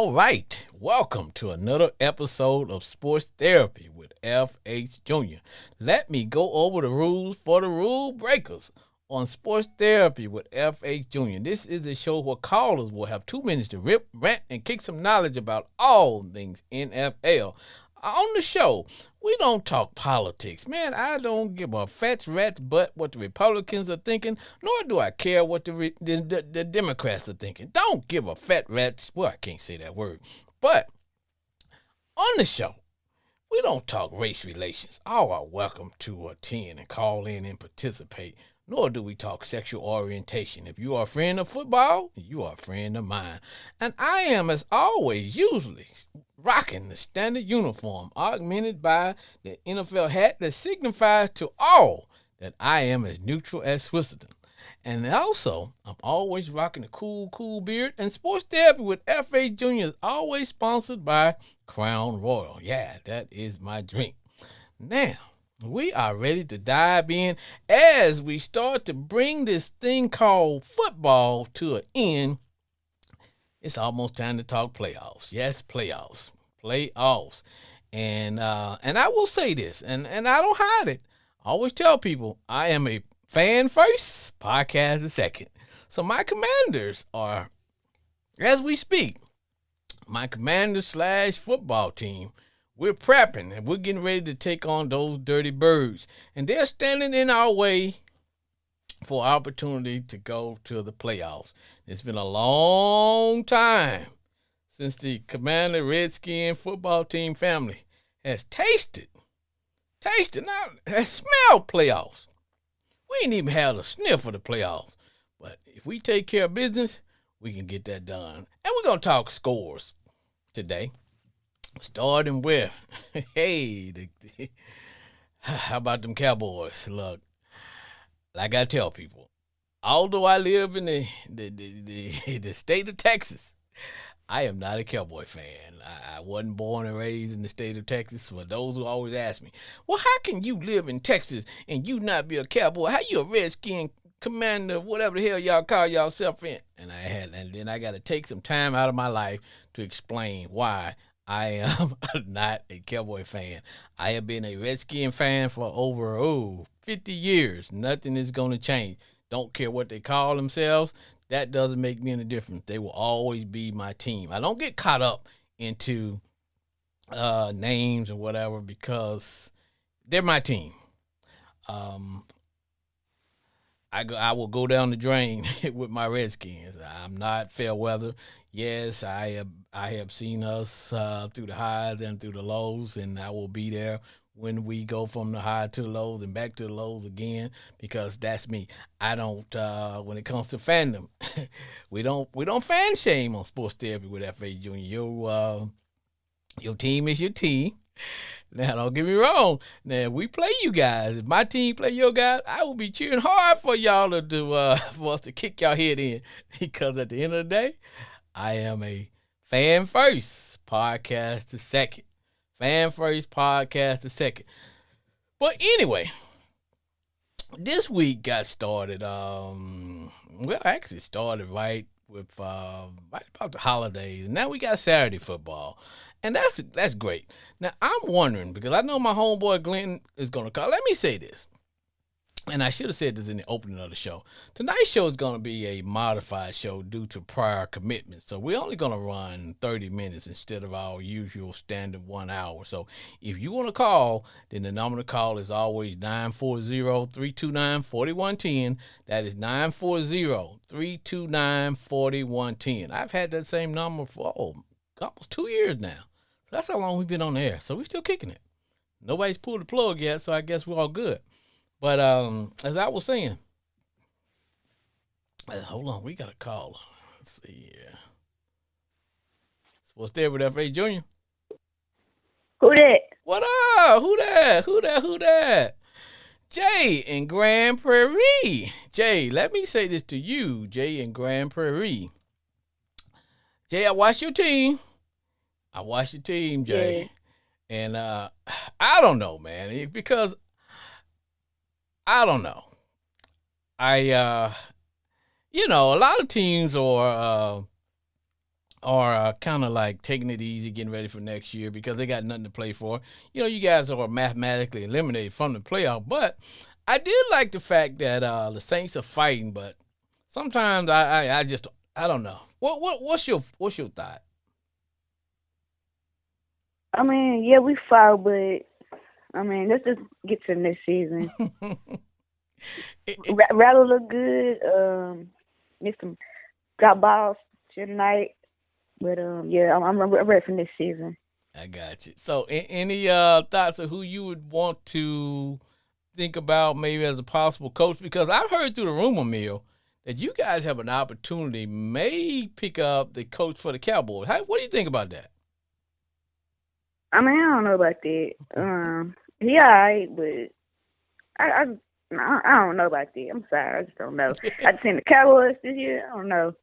All right, welcome to another episode of Sports Therapy with FH Jr. Let me go over the rules for the rule breakers on Sports Therapy with FH Jr. This is a show where callers will have 2 minutes to rip, rant, and kick some knowledge about all things NFL. On the show, we don't talk politics. Man, I don't give a fat rat's butt what the Republicans are thinking, nor do I care what the Democrats are thinking. Don't give a fat rat's, well, I can't say that word. But on the show, we don't talk race relations. All are welcome to attend and call in and participate. Nor do we talk sexual orientation. If you are a friend of football, you are a friend of mine. And I am, as always, usually rocking the standard uniform, augmented by the NFL hat that signifies to all that I am as neutral as Switzerland. And also, I'm always rocking a cool beard. And Sports Therapy with F.H. Jr. is always sponsored by Crown Royal. Yeah, that is my drink. Now, we are ready to dive in as we start to bring this thing called football to an end. It's almost time to talk playoffs. Yes, playoffs. And I will say this, and I don't hide it. I always tell people I am a fan first, podcast second. So my Commanders are, as we speak, my Commanders / football team. We're prepping, and we're getting ready to take on those dirty birds. And they're standing in our way for opportunity to go to the playoffs. It's been a long time since the Commander Redskin football team family has tasted, not has smelled playoffs. We ain't even had a sniff of the playoffs. But if we take care of business, we can get that done. And we're going to talk scores today. Starting with, how about them Cowboys? Look, like I tell people, although I live in the state of Texas, I am not a Cowboy fan. I wasn't born and raised in the state of Texas. For those who always ask me, well, how can you live in Texas and you not be a Cowboy? How you a Redskin commander, whatever the hell y'all call yourself in? And then I got to take some time out of my life to explain why I am not a Cowboy fan. I have been a Redskin fan for over 50 years. Nothing is going to change. Don't care what they call themselves. That doesn't make me any difference. They will always be my team. I don't get caught up into names or whatever because they're my team. I will go down the drain with my Redskins. I'm not fair weather. Yes, I have seen us through the highs and through the lows, and I will be there when we go from the high to the lows and back to the lows again, because that's me. I don't when it comes to fandom, we don't fan shame on Sports Therapy with F.A. Jr. Your team is your team. Now, don't get me wrong. Now, if we play you guys, if my team play your guys, I will be cheering hard for y'all to do for us to kick y'all head in, because at the end of the day, I am a fan first, podcast second. Fan first, podcast second. But anyway, this week got started. Actually started right with right about the holidays. Now we got Saturday football. And that's great. Now, I'm wondering, because I know my homeboy Glenn is going to call. Let me say this. And I should have said this in the opening of the show. Tonight's show is going to be a modified show due to prior commitments. So we're only going to run 30 minutes instead of our usual standard 1 hour. So if you want to call, then the number to call is always 940-329-4110. That is 940-329-4110. I've had that same number for almost 2 years now. So that's how long we've been on the air. So we're still kicking it. Nobody's pulled the plug yet, so I guess we're all good. But as I was saying, hold on, we got a caller. Let's see here. What's there with F.A. Jr.? Who that? What up? Who that? Jay in Grand Prairie. Jay, let me say this to you, Jay in Grand Prairie. Jay, I watched your team. Jay. Yeah. And I don't know, man, because I don't know. A lot of teams are are kind of like taking it easy, getting ready for next year because they got nothing to play for. You guys are mathematically eliminated from the playoff. But I did like the fact that the Saints are fighting, but sometimes I just I don't know. What's your thought? I mean, yeah, we fought, but I mean, let's just get to the next season. Rather look good. Missed some drop balls tonight, but yeah, I'm ready for next season. I got you. So, any thoughts of who you would want to think about maybe as a possible coach? Because I've heard through the rumor mill that you guys have an opportunity, may pick up the coach for the Cowboys. What do you think about that? I mean, I don't know about that. He alright, but I don't know about that. I'm sorry, I just don't know. I just seen the Cowboys this year. I don't know.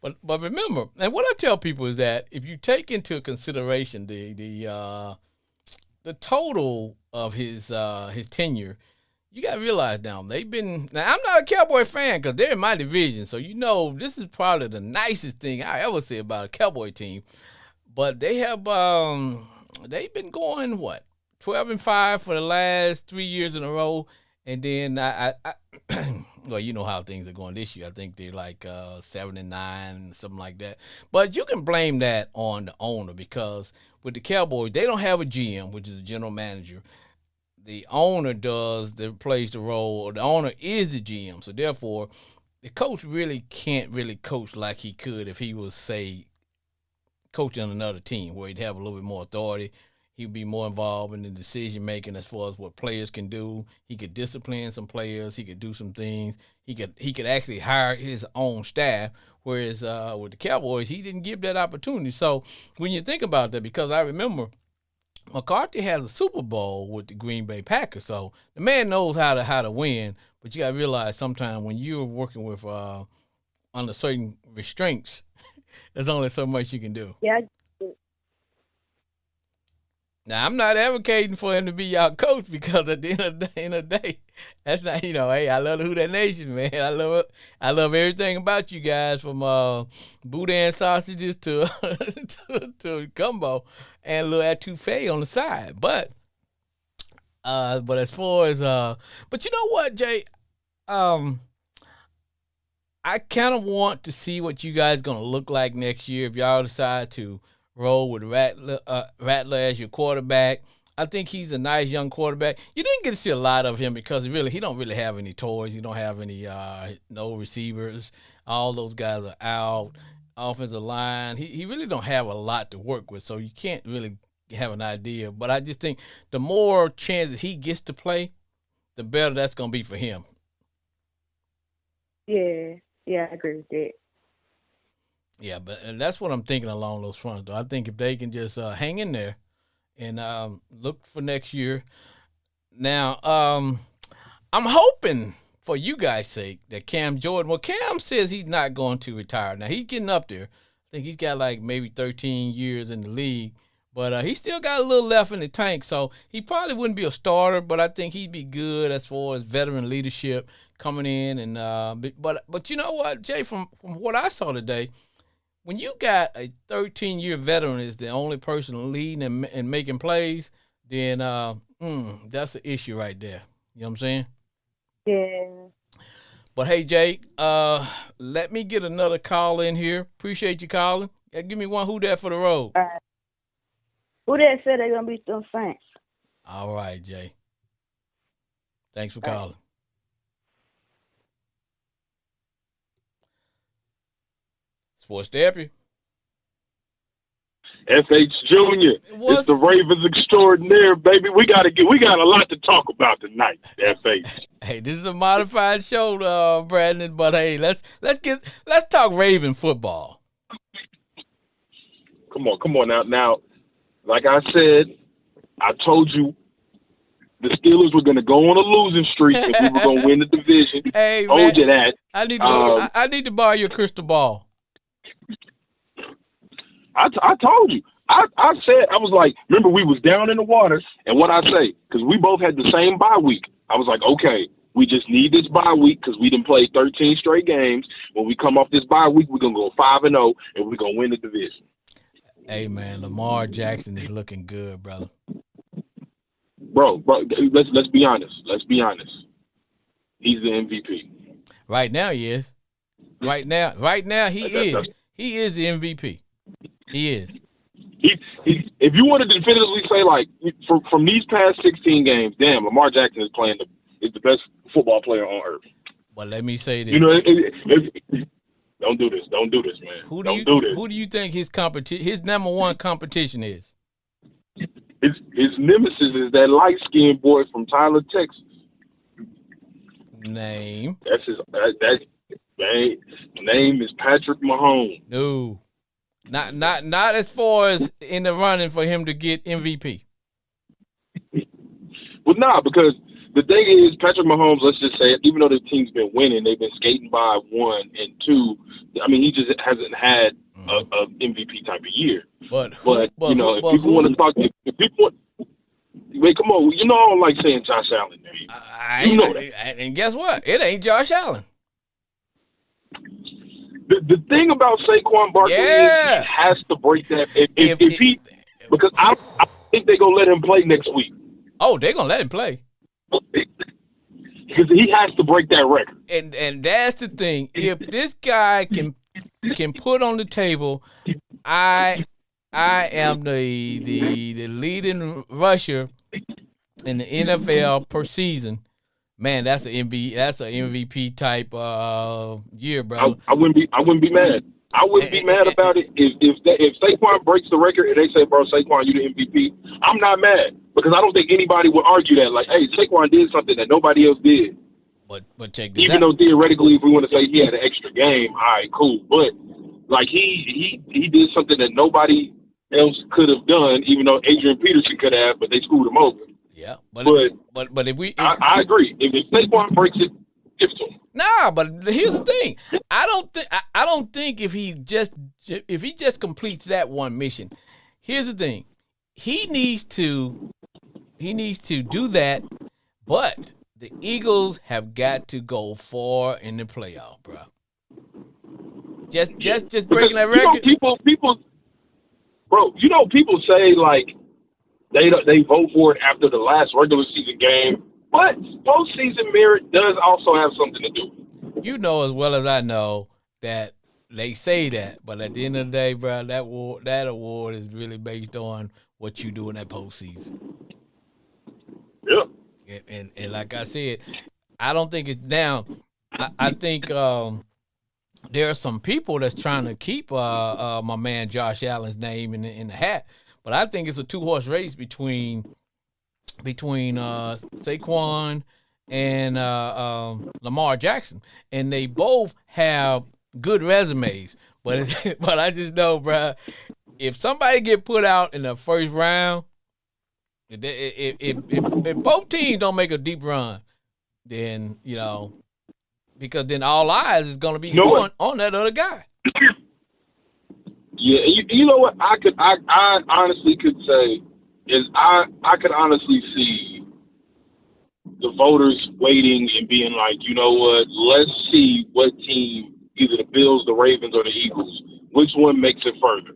But remember, and what I tell people is that if you take into consideration the total of his tenure, you got to realize now I'm not a Cowboy fan because they're in my division, so this is probably the nicest thing I ever say about a Cowboy team. But they have they've been going 12-5 for the last 3 years in a row, and then I well, you know how things are going this year. I think they're like 7-9, something like that. But you can blame that on the owner because with the Cowboys, they don't have a GM, which is a general manager. The owner plays the role, or the owner is the GM. So therefore, the coach really can't really coach like he could if he was, say, coaching another team where he'd have a little bit more authority. He'd be more involved in the decision making as far as what players can do. He could discipline some players. He could do some things. He could actually hire his own staff. Whereas with the Cowboys, he didn't give that opportunity. So when you think about that, because I remember McCarthy has a Super Bowl with the Green Bay Packers, so the man knows how to win. But you got to realize sometimes when you're working with under certain restraints, there's only so much you can do. Yeah. Now, I'm not advocating for him to be y'all coach because at the end of the day, that's not, hey, I love the Who That Nation, man. I love everything about you guys from boudin sausages to to gumbo and a little etouffee on the side. But as far as but you know what, Jay? I kind of want to see what you guys going to look like next year if y'all decide to roll with Rattler as your quarterback. I think he's a nice young quarterback. You didn't get to see a lot of him because he don't really have any toys. He don't have any no receivers. All those guys are out. Offensive line, he really don't have a lot to work with, so you can't really have an idea. But I just think the more chances he gets to play, the better that's going to be for him. Yeah, I agree with that. Yeah, but that's what I'm thinking along those fronts, though. I think if they can just hang in there and look for next year. Now, I'm hoping for you guys' sake that Cam Jordan, well, Cam says he's not going to retire. Now, he's getting up there. I think he's got like maybe 13 years in the league, but he still got a little left in the tank, so he probably wouldn't be a starter, but I think he'd be good as far as veteran leadership coming in. And but you know what, Jay, from what I saw today, when you got a 13-year veteran is the only person leading and making plays, then that's the issue right there. You know what I'm saying? Yeah. But, hey, Jay, let me get another call in here. Appreciate you calling. Give me one Who Dat for the road. All right. Who that said they're going to beat them Saints? All right, Jay. Thanks for calling. Sports Therapy. FH Jr. It's the Ravens extraordinaire, baby. We got a lot to talk about tonight, FH. Hey, this is a modified show, Brandon, but hey, let's talk Raven football. Come on now. Now, like I said, I told you the Steelers were going to go on a losing streak if we were going to win the division. Hey, told man, you that. I need to borrow your crystal ball. I told you. I said, I was like, remember we was down in the water, and what I say, because we both had the same bye week. I was like, okay, we just need this bye week because we didn't play 13 straight games. when we come off this bye week, we're gonna go 5-0, and we're gonna win the division. Hey man, Lamar Jackson is looking good, brother. Bro, let's be honest. Let's be honest. He's the MVP. Right now, he is. Right now, he is. He is the MVP. He is. If you wanted to definitively say, like, from these past 16 games, damn, Lamar Jackson is the best football player on earth. But let me say this. You know, don't do this, man. Who do you think his number one competition is? His nemesis is that light-skinned boy from Tyler, Texas. Name. That's his. That name is Patrick Mahomes. No, not as far as in the running for him to get MVP. Well, nah, because the thing is, Patrick Mahomes. Let's just say, even though the team's been winning, they've been skating by 1 and 2. I mean, he just hasn't had a MVP type of year. But you know, if people want to talk, if people. Wait, come on. You know I don't like saying Josh Allen. You know that. And guess what? It ain't Josh Allen. The thing about Saquon Barkley is he has to break that. Because I think they're going to let him play next week. Oh, they're going to let him play. Because he has to break that record. And that's the thing. If this guy can put on the table, I am the leading rusher in the NFL per season. Man, that's an MVP type year, bro. I wouldn't be mad. I wouldn't be mad about it if Saquon breaks the record and they say, bro, Saquon, you the MVP. I'm not mad because I don't think anybody would argue that. Like, hey, Saquon did something that nobody else did. But check this out. Even though theoretically, if we want to say he had an extra game, all right, cool. But like he did something that nobody else could have done, even though Adrian Peterson could have, but they screwed him over. Yeah, but I agree. If Saquon breaks it, give it to him. Nah, but here's the thing. I don't think if he just completes that one mission. Here's the thing. He needs to do that, but the Eagles have got to go far in the playoff, bro. Just breaking that record. People, bro. You know, people say like they vote for it after the last regular season game, but postseason merit does also have something to do. You know as well as I know that they say that, but at the end of the day, bro, that award is really based on what you do in that postseason. Yeah. And like I said, I don't think it's down. I think there are some people that's trying to keep my man Josh Allen's name in the hat, but I think it's a 2-horse race between Saquon and Lamar Jackson, and they both have good resumes. But I just know, bro, if somebody get put out in the first round, if both teams don't make a deep run, then because then all eyes is going to be on that other guy. Yeah, you know what I honestly could say is I could honestly see the voters waiting and being like, you know what, let's see what team, either the Bills, the Ravens, or the Eagles, which one makes it further.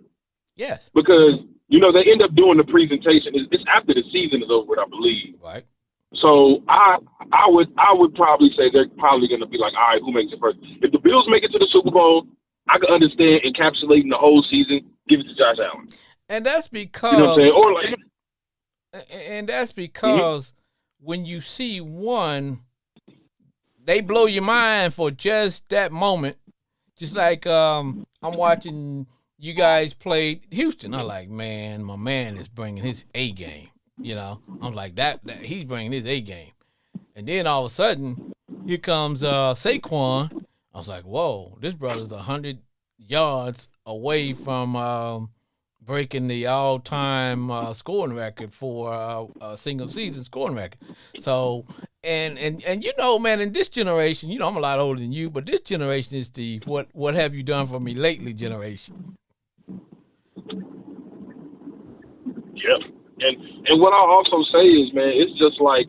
Yes. Because, they end up doing the presentation. It's after the season is over, I believe. Right. So I would probably say they're probably going to be like, all right, who makes it first? If the Bills make it to the Super Bowl, I can understand encapsulating the whole season, give it to Josh Allen. And that's because, you know what I'm saying? And that's because when you see one, they blow your mind for just that moment. Just like I'm watching you guys play Houston. I'm like, man, my man is bringing his A game. I'm like that he's bringing his A game. And then all of a sudden, here comes Saquon. I was like, whoa, this brother's 100 yards away from breaking the all-time scoring record for a single season scoring record. So, and man, in this generation, I'm a lot older than you, but this generation is the what have you done for me lately generation. Yeah. And what I'll also say is, man, it's just like,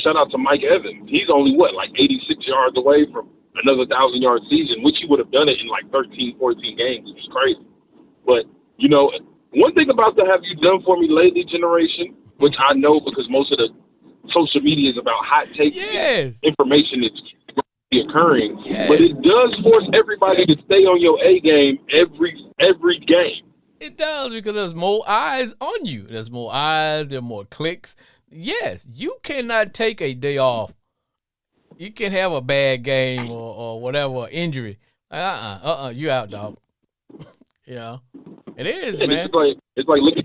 shout out to Mike Evans. He's only, 86 yards away from another 1,000-yard season, which he he would have done it in like 13, 14 games. It was crazy. But, you know, one thing about the have you done for me lately generation, which I know because most of the social media is about hot takes, information that's occurring, but it does force everybody to stay on your A game every game. It does, because there's more eyes on you. There's more eyes, there are more clicks. Yes, you cannot take a day off. You can have a bad game or whatever, injury. You out, dog. Yeah. It is, and man. It's like look at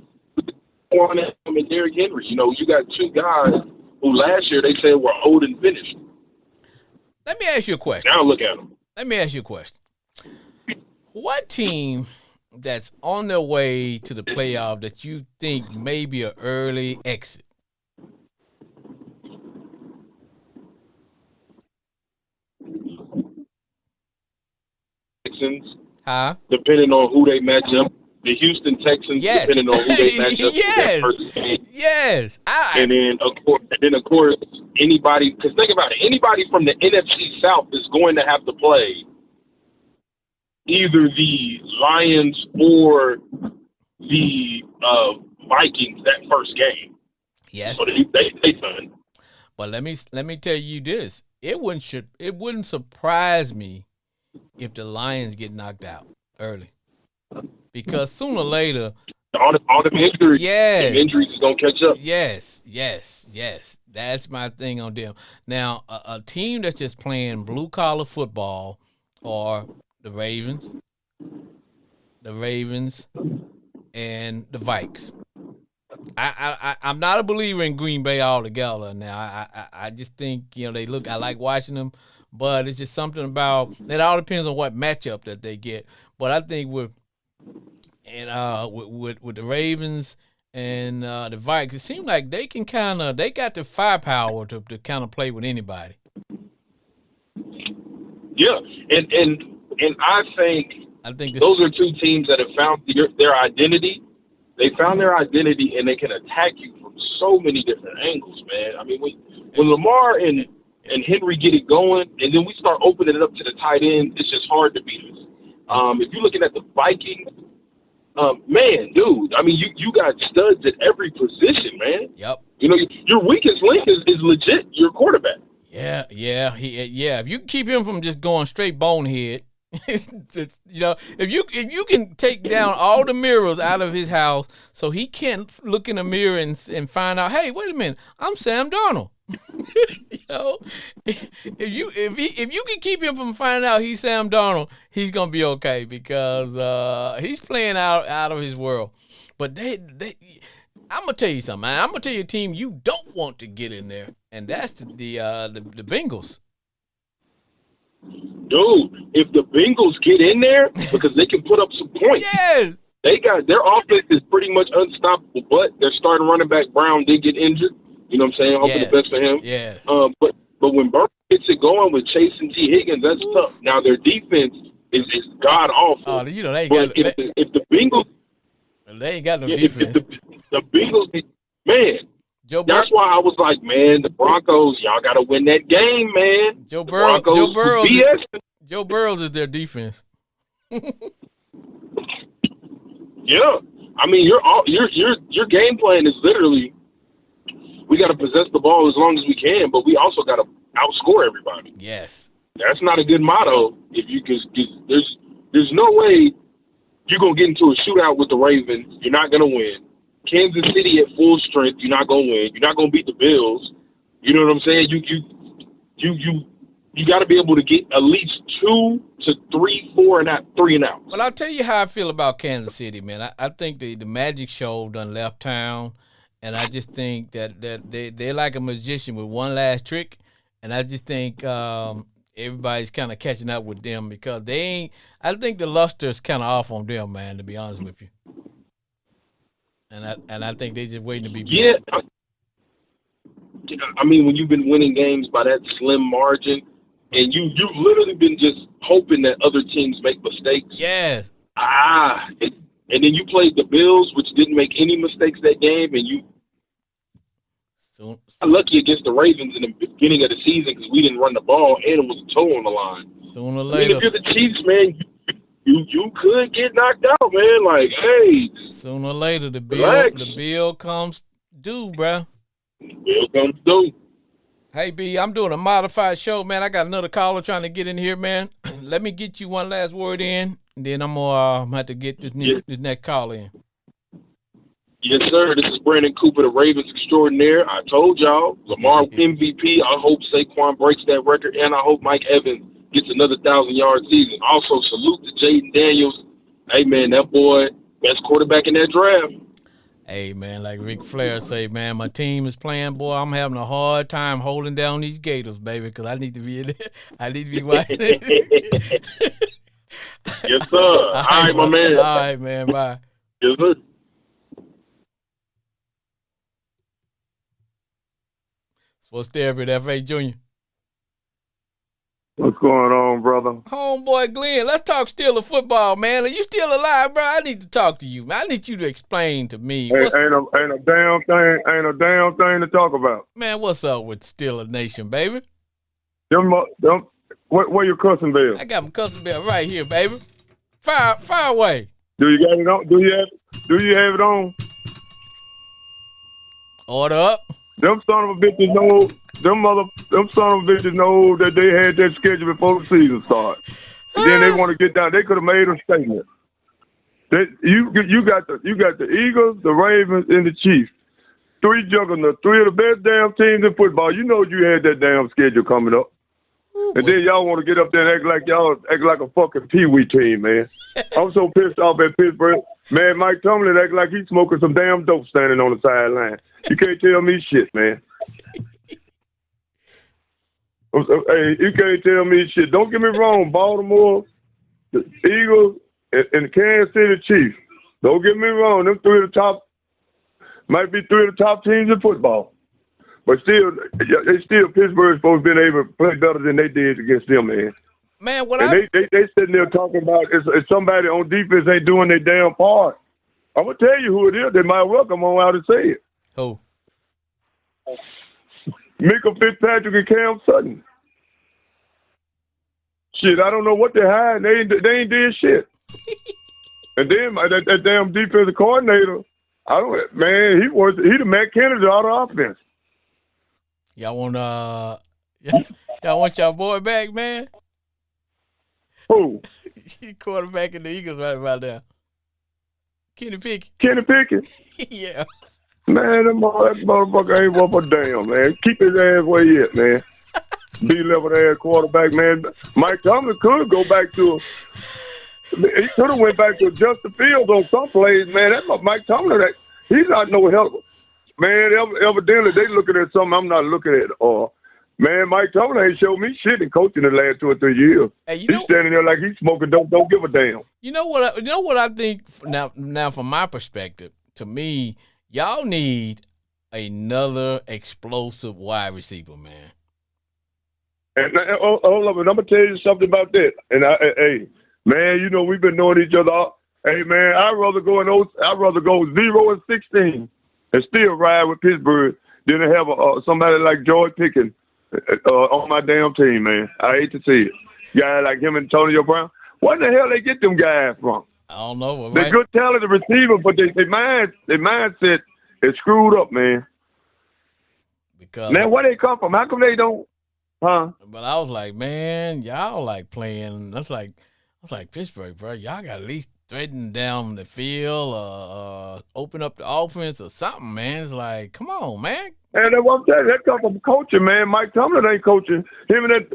Warren and Derrick Henry. You know, you got two guys who last year they said were old and finished. Let me ask you a question. Now look at them. Let me ask you a question. What team that's on their way to the playoff that you think may be an early exit? Texans. Huh? Depending on who they match up. The Houston Texans, depending on who they match up. Yes. And then of course, anybody, because think about it, anybody from the NFC South is going to have to play either the Lions or the Vikings that first game. Yes. So they done. But let me tell you this: it wouldn't surprise me if the Lions get knocked out early, because sooner or later, all the injuries, injuries is gonna catch up. Yes. That's my thing on them. Now, a team that's just playing blue collar football are the Ravens, and the Vikes. I'm not a believer in Green Bay altogether. Now, I just think, you know, I like watching them, but it's just something about it. All depends on what matchup that they get. But I think with the Ravens and the Vikes, it seems like they can they got the firepower to kind of play with anybody. Yeah, and I think those are two teams that have found their identity. They found their identity, and they can attack you from so many different angles, man. I mean, when Lamar and Henry get it going, and then we start opening it up to the tight end, it's just hard to beat us. If you're looking at the Vikings, man, dude, I mean, you got studs at every position, man. Yep. You know, your weakest link is legit your quarterback. Yeah. If you keep him from just going straight bonehead, you know, if you can take down all the mirrors out of his house, so he can't look in the mirror and find out, hey, wait a minute, I'm Sam Darnold. You know, if you can keep him from finding out he's Sam Darnold, he's gonna be okay, because he's playing out of his world. But I'm gonna tell you something, man. I'm gonna tell you a team you don't want to get in there, and that's the Bengals. Dude, if the Bengals get in there, because they can put up some points. Yes. They got their offense is pretty much unstoppable, but their starting running back Brown did get injured. You know what I'm saying? Hoping the best for him. Yes. But when Burrow gets it going with Chase and T. Higgins, that's tough. Now their defense is god awful. Oh, you know they ain't but got. If the Bengals, they ain't got no defense. If the Bengals, man. That's why I was like, man, the Broncos, y'all got to win that game, man. Joe Burrows is their defense. Yeah, I mean, your game plan is literally, we got to possess the ball as long as we can, but we also got to outscore everybody. Yes, that's not a good motto. If you there's no way you're gonna get into a shootout with the Ravens. You're not gonna win. Kansas City at full strength, you're not gonna win. You're not gonna beat the Bills. You know what I'm saying? You got to be able to get at least 2 to 3, 4 and out, 3 and out. Well, I'll tell you how I feel about Kansas City, man. I think the Magic Show done left town, and I just think that they're like a magician with one last trick, and I just think everybody's kind of catching up with them, because they ain't. I think the luster's kind of off on them, man. To be honest with you. And I think they just waiting to be beat. Yeah. I mean, when you've been winning games by that slim margin, and you've literally been just hoping that other teams make mistakes. Yes. And then you played the Bills, which didn't make any mistakes that game, and you Lucky against the Ravens in the beginning of the season because we didn't run the ball and it was a toe on the line. Sooner or later. If you're the Chiefs, man, you could get knocked out, man. Like, hey. Sooner or later, the bill comes due, bro. Bill comes due. Hey, B, I'm doing a modified show, man. I got another caller trying to get in here, man. Let me get you one last word in, and then I'm going to have to get this next call in. Yes, sir. This is Brandon Cooper, the Ravens extraordinaire. I told y'all, Lamar MVP. I hope Saquon breaks that record, and I hope Mike Evans gets another 1,000-yard season. Also, salute to Jaden Daniels. Hey, man, that boy, best quarterback in that draft. Hey, man, like Ric Flair say, man, my team is playing, boy. I'm having a hard time holding down these Gators, baby, because I need to be in there. I need to be watching. Yes, sir. All right, my man. All right, man. Bye. Yes, sir. Sports Therapy at F.A. Jr. What's going on, brother? Homeboy Glenn, let's talk Steeler football, man. Are you still alive, bro? I need to talk to you, man. I need you to explain to me. Ain't a damn thing to talk about. Man, what's up with Steeler Nation, baby? Where your cussing bell? I got my cussing bell right here, baby. Fire away. Do you got it on? Do you have it on? Order up. Them son of a bitches know. Them son of a bitches know that they had that schedule before the season started. And then they want to get down. They could have made a statement. You got the Eagles, the Ravens, and the Chiefs. Three juggernauts, three of the best damn teams in football. You know you had that damn schedule coming up. And then y'all want to get up there and act like a fucking pee-wee team, man. I'm so pissed off at Pittsburgh. Man, Mike Tomlin act like he's smoking some damn dope standing on the sideline. You can't tell me shit, man. Hey, you can't tell me shit. Don't get me wrong, Baltimore, the Eagles, and the Kansas City Chiefs. Don't get me wrong, them might be three of the top teams in football. But still, Pittsburgh's supposed to be able to play better than they did against them, man. Man, they sitting there talking about if somebody on defense ain't doing their damn part. I'm gonna tell you who it is. They might well come on out and say it. Who? Mika Fitzpatrick and Cam Sutton. Shit, I don't know what they're hiding. They ain't did shit. And then that damn defensive coordinator, he the Matt Kennedy out of offense. Y'all want y'all boy back, man? Who? Quarterback in the Eagles right about now. Kenny Pickett. Kenny Pickett? Yeah. Man, that motherfucker ain't worth a damn, man. Keep his ass where he at, man. B-level ass quarterback, man. Mike Tomlin could go back to he could have went back to Justin Fields on some plays, man. That Mike Tomlin, he's not no help. Man, evidently they looking at something I'm not looking at. Man, Mike Tomlin ain't showed me shit in coaching the last 2 or 3 years. Hey, he's standing there like he's smoking. Don't give a damn. You know what I think now from my perspective. To me, y'all need another explosive wide receiver, man. And hold up, and I'm gonna tell you something about that. And hey, man, you know we've been knowing each other. Hey, man, I'd rather go 0-16 and still ride with Pittsburgh than to have somebody like George Pickens on my damn team, man. I hate to see it. Guy like him and Antonio Brown. Where the hell they get them guys from? I don't know. They're good talented receiver, but their mindset is screwed up, man. Because man, where they come from? How come they don't? Huh? But I was like, man, y'all like playing. I was like Pittsburgh, bro. Y'all got at least threaten down the field, open up the offense or something, man. It's like, come on, man. And that's what I'm telling you. That comes from coaching, man. Mike Tomlin ain't coaching him and that.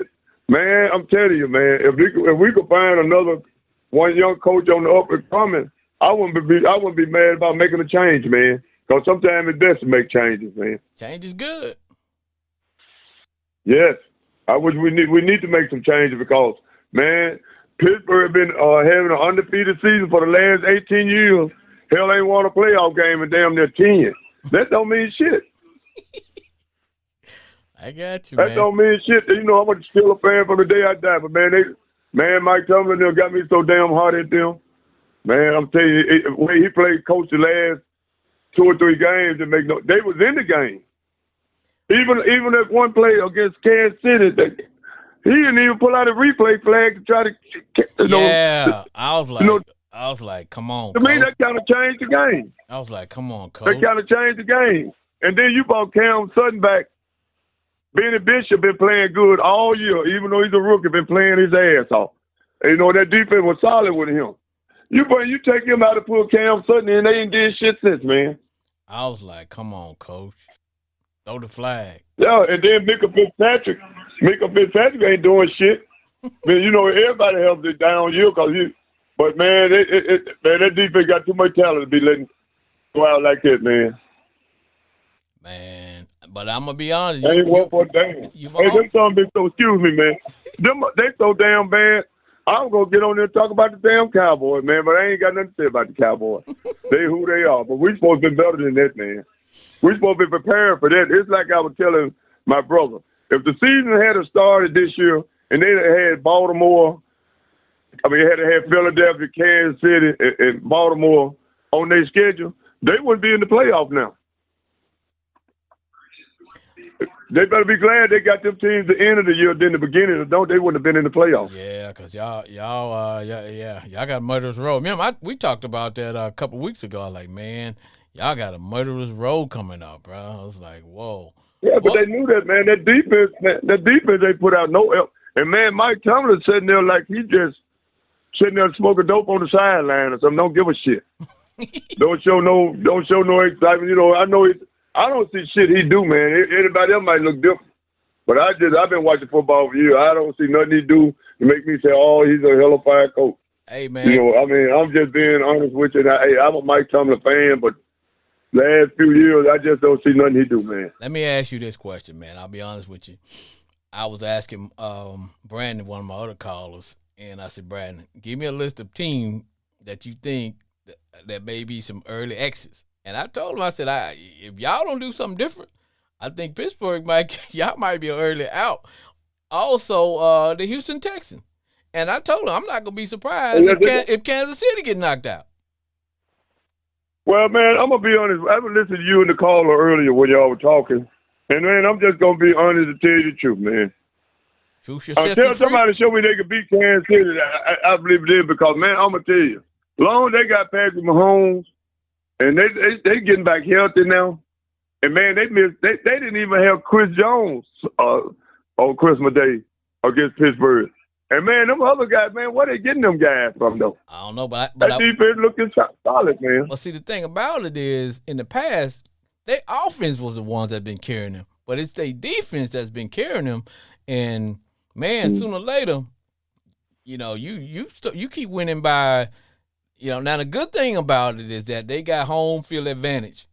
Man, I'm telling you, man. If we could find another one young coach on the up and coming, I wouldn't be mad about making a change, man. Because sometimes it's best to make changes, man. Change is good. Yes, we need to make some changes because, man, Pittsburgh been having an undefeated season for the last 18 years. Hell ain't won a playoff game in damn near 10. That don't mean shit. I got you, man. That don't mean shit. You know, I'm still a fan from the day I die. But, man, Mike Tomlin got me so damn hard at them. Man, I'm telling you, the way he played coach the last 2 or 3 games, they was in the game. Even that one play against Kansas City, he didn't even pull out a replay flag to try to. I was like, come on. To me, that kind of changed the game. I was like, come on, coach. That kind of changed the game. And then you brought Cam Sutton back. Benny Bishop been playing good all year, even though he's a rookie, been playing his ass off. And, that defense was solid with him. You take him out and pull Cam Sutton in, they ain't did shit since, man. I was like, come on, coach. Throw the flag. Yeah, and then Micah Fitzpatrick ain't doing shit. Man, everybody helps it down year but man, that defense got too much talent to be letting go out like that, man. Man, but I'm gonna be honest. They ain't work for a damn. Them some bitch, so excuse me, man. They so damn bad. I'm gonna get on there and talk about the damn Cowboys, man. But I ain't got nothing to say about the Cowboys. They who they are. But we supposed to be better than that, man. We supposed to be prepared for that. It's like I was telling my brother. If the season had started this year and they had Baltimore, had Philadelphia, Kansas City, and Baltimore on their schedule, they wouldn't be in the playoff now. They better be glad they got them teams the end of the year than the beginning. They wouldn't have been in the playoffs. Yeah, because y'all got murderous road. Remember, we talked about that a couple weeks ago. I was like, man, y'all got a murderous road coming up, bro. I was like, whoa. Yeah, but they knew that, man. That defense they put out no help. And man, Mike Tomlin sitting there like he just sitting there smoking dope on the sideline or something. Don't give a shit. Don't show no excitement. I don't see shit he do, man. Anybody else might look different. But I've been watching football for years. I don't see nothing he do to make me say, oh, he's a hell of a fire coach. Hey, man. I'm just being honest with you. I'm a Mike Tomlin fan, but last few years, I just don't see nothing he do, man. Let me ask you this question, man. I'll be honest with you. I was asking Brandon, one of my other callers, and I said, Brandon, give me a list of teams that you think that may be some early exits. And I told him, I said, if y'all don't do something different, I think Pittsburgh might be an early out. Also, the Houston Texans. And I told him I'm not gonna be surprised if Kansas City get knocked out. Well, man, I'm gonna be honest. I was listening to you in the caller earlier when y'all were talking, and man, I'm just gonna be honest and tell you the truth, man. Until somebody show me they could beat Kansas City, I believe it is because, man, I'm gonna tell you, long as they got Patrick Mahomes. And they getting back healthy now. And, man, they didn't even have Chris Jones on Christmas Day against Pittsburgh. And, man, them other guys, man, where they getting them guys from, though? I don't know, but that defense looking solid, man. Well, see, the thing about it is, in the past, their offense was the ones that been carrying them. But it's their defense that's been carrying them. And, man, sooner or later, you keep winning by – now the good thing about it is that they got home field advantage,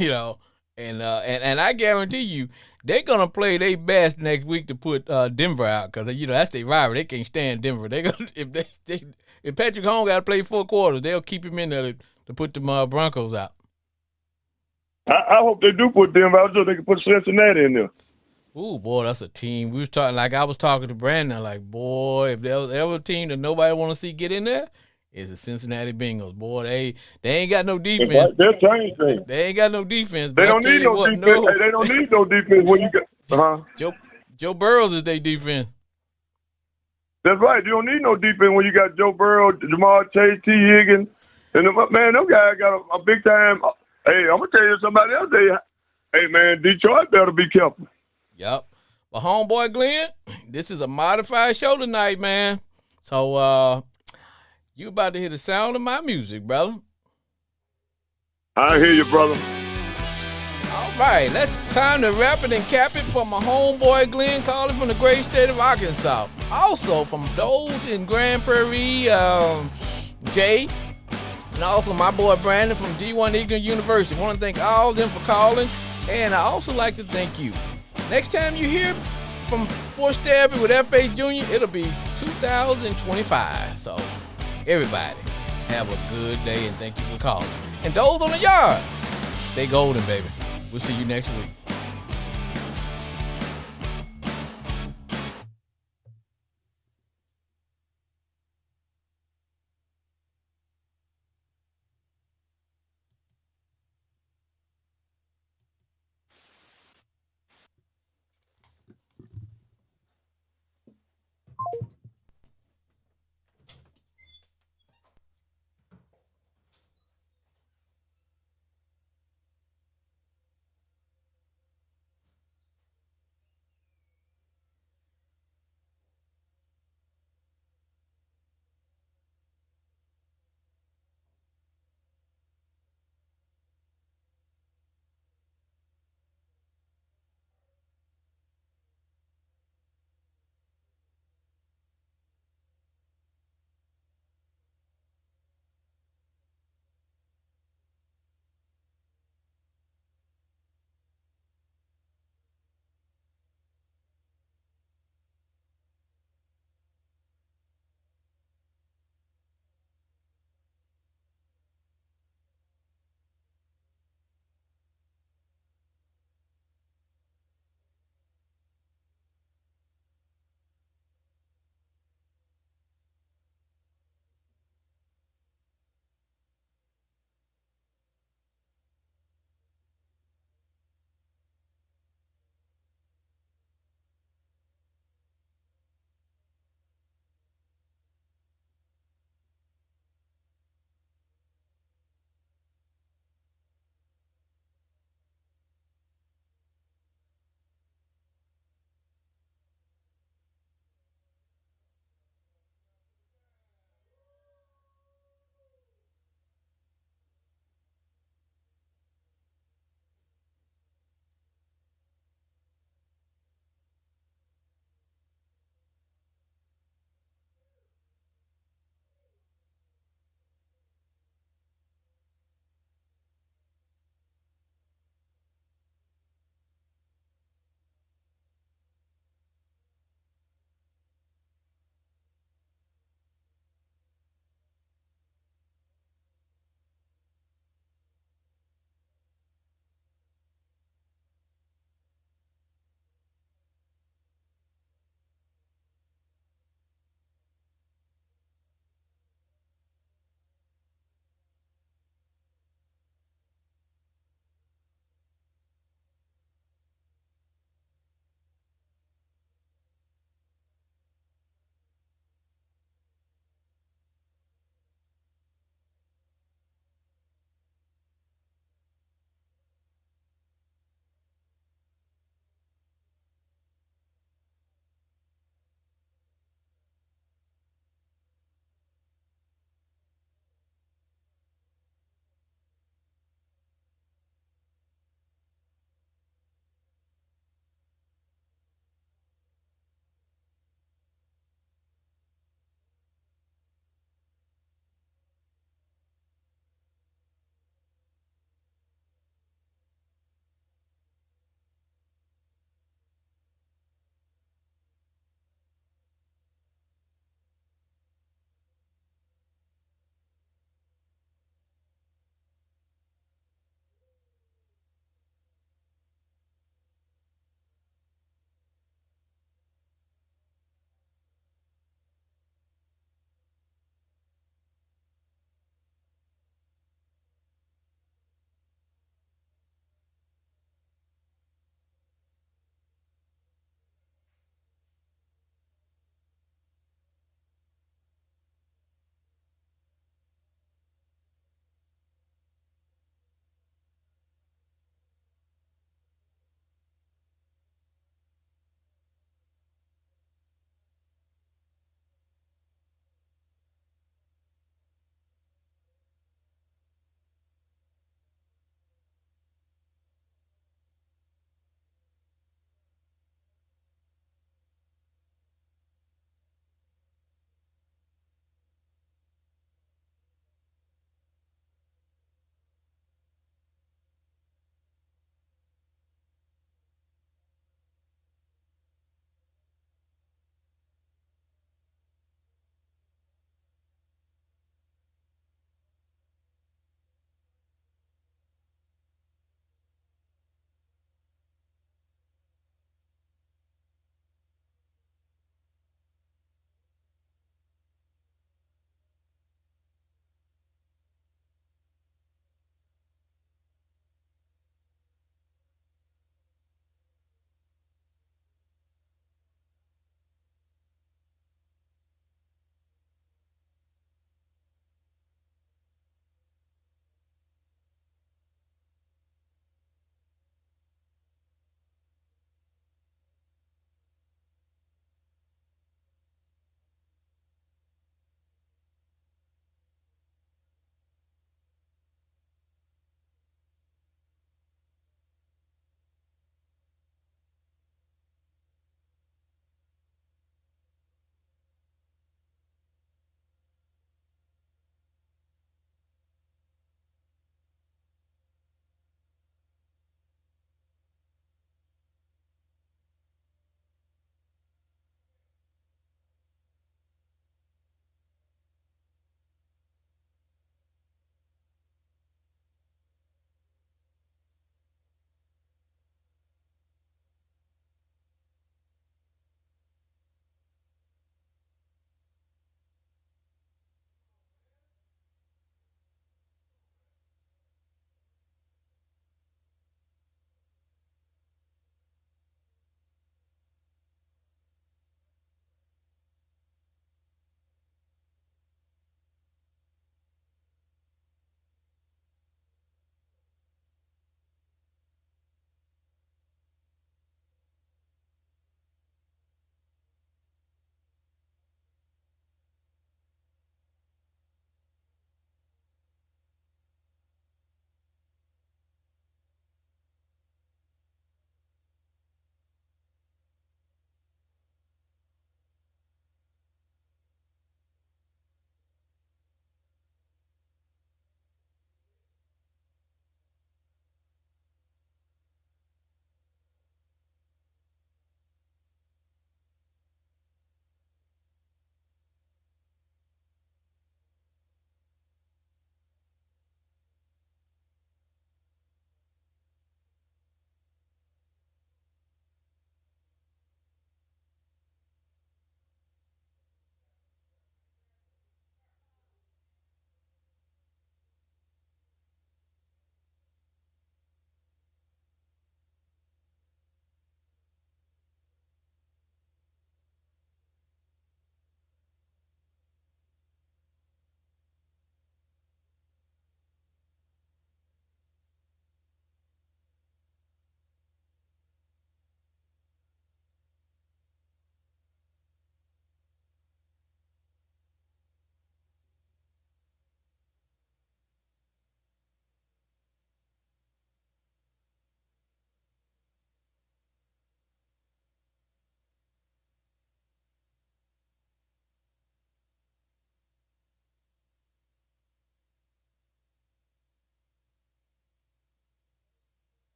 and I guarantee you they're gonna play their best next week to put Denver out because that's their rival. They can't stand Denver. They gonna if Patrick Mahomes got to play 4 quarters, they'll keep him in there to put the Broncos out. I hope they do put Denver out so they can put Cincinnati in there. Ooh, boy, that's a team. We was talking I was talking to Brandon like, boy, if there was ever a team that nobody want to see get in there. Is the Cincinnati Bengals. Boy, they ain't got no defense. They're changed things. They ain't got no defense. They don't need no defense. No. Hey, they don't need no defense when you get Joe Burrows is their defense. That's right. You don't need no defense when you got Joe Burrow, Jamar Chase, T. Higgins. And, man, them guys got a big time. Hey, I'm going to tell you somebody else. Hey, man, Detroit better be careful. Yep. But, homeboy Glenn, this is a modified show tonight, man. So, you about to hear the sound of my music, brother. I hear you, brother. All right, time to wrap it and cap it for my homeboy Glenn calling from the great state of Arkansas. Also from those in Grand Prairie, Jay, and also my boy Brandon from D1 Eagle University. I want to thank all of them for calling, and I also like to thank you. Next time you hear from Sports Therapy with F.H. Jr., it'll be 2025. So, everybody, have a good day, and thank you for calling. And those on the yard, stay golden, baby. We'll see you next week.